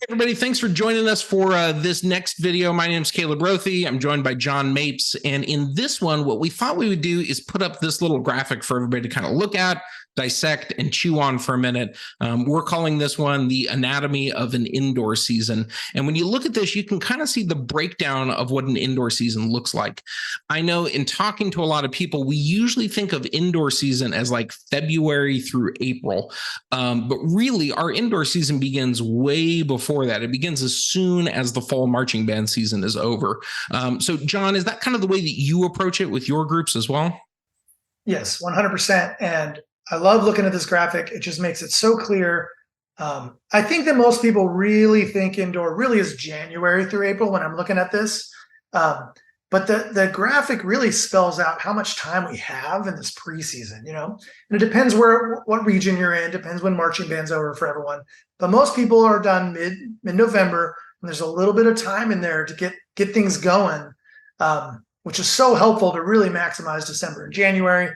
Everybody, thanks for joining us for this next video. My name is Caleb Rothy. I'm joined by John Mapes. And in this one, what we thought we would do is put up this little graphic for everybody to kind of look at, dissect, and chew on for a minute. We're calling this one the anatomy of an indoor season. And when you look at this, you can kind of see the breakdown of what an indoor season looks like. I know in talking to a lot of people, we usually think of indoor season as like February through April. But really, our indoor season begins way before that. It begins as soon as the fall marching band season is over. So, John, is that kind of the way that you approach it with your groups as well? Yes, 100%. And I love looking at this graphic. It just makes it so clear. I think that most people really think indoor really is January through April when I'm looking at this. But the graphic really spells out how much time we have in this preseason, and it depends what region you're in, depends when marching band's over for everyone. But most people are done mid-November, and there's a little bit of time in there to get things going, which is so helpful to really maximize December and January,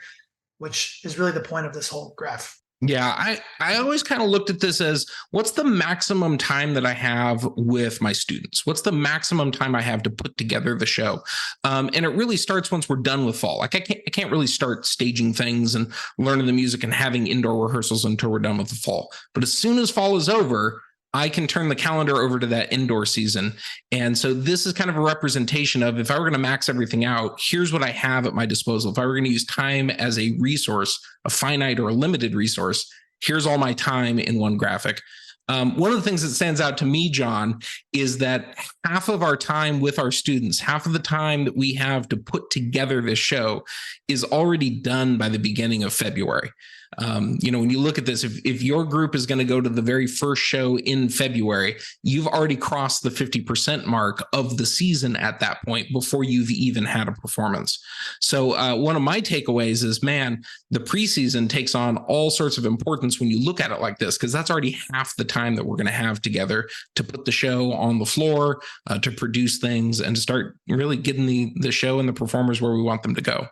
which is really the point of this whole graph. Yeah, I always kind of looked at this as what's the maximum time that I have with my students? What's the maximum time I have to put together the show? And it really starts once we're done with fall. Like I can't really start staging things and learning the music and having indoor rehearsals until we're done with the fall. But as soon as fall is over, I can turn the calendar over to that indoor season. And so this is kind of a representation of if I were going to max everything out, here's what I have at my disposal. If I were going to use time as a resource, a finite or a limited resource, here's all my time in one graphic. One of the things that stands out to me, John, is that half of our time with our students, half of the time that we have to put together this show is already done by the beginning of February. When you look at this, if your group is going to go to the very first show in February, you've already crossed the 50% mark of the season at that point before you've even had a performance. So one of my takeaways is, man, the preseason takes on all sorts of importance when you look at it like this, because that's already half the time that we're going to have together to put the show on the floor, to produce things, and to start really getting the show and the performers where we want them to go.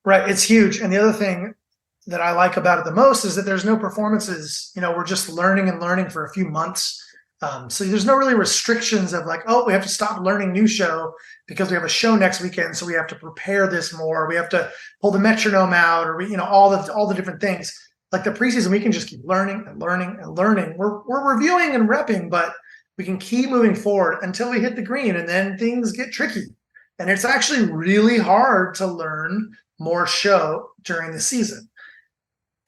Right. It's huge. And the other thing that I like about it the most is that there's no performances. We're just learning and learning for a few months. So there's no really restrictions of like, oh, we have to stop learning new show because we have a show next weekend. So we have to prepare this more. We have to pull the metronome out, or all the different things. Like the preseason, we can just keep learning and learning and learning. We're reviewing and repping, but we can keep moving forward until we hit the green, and then things get tricky. And it's actually really hard to learn more show during the season.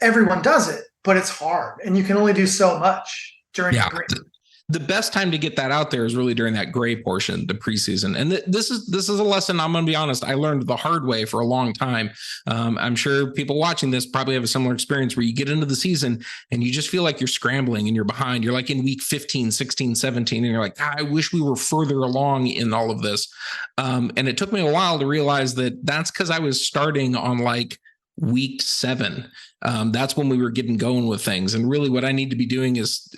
Everyone does it, but it's hard, and you can only do so much during the green. The best time to get that out there is really during that gray portion, the preseason. And this is a lesson, I'm going to be honest, I learned the hard way for a long time. I'm sure people watching this probably have a similar experience where you get into the season and you just feel like you're scrambling and you're behind. You're like in week 15, 16, 17, and you're like, I wish we were further along in all of this. And it took me a while to realize that that's because I was starting on like week 7. That's when we were getting going with things. And really what I need to be doing is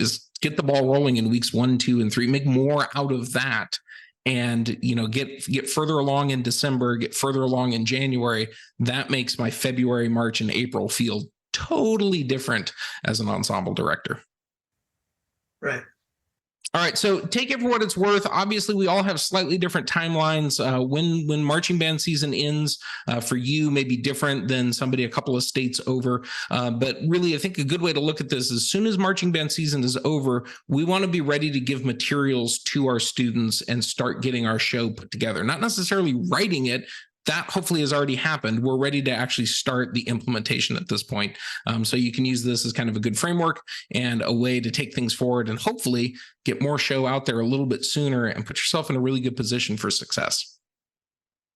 get the ball rolling in weeks 1, 2, and 3, make more out of that. And, get further along in December, get further along in January. That makes my February, March, and April feel totally different as an ensemble director. Right. All right, so take it for what it's worth. Obviously, we all have slightly different timelines. When marching band season ends for you may be different than somebody a couple of states over. But really, I think a good way to look at this, as soon as marching band season is over, we want to be ready to give materials to our students and start getting our show put together. Not necessarily writing it. That hopefully has already happened. We're ready to actually start the implementation at this point. So you can use this as kind of a good framework and a way to take things forward and hopefully get more show out there a little bit sooner and put yourself in a really good position for success.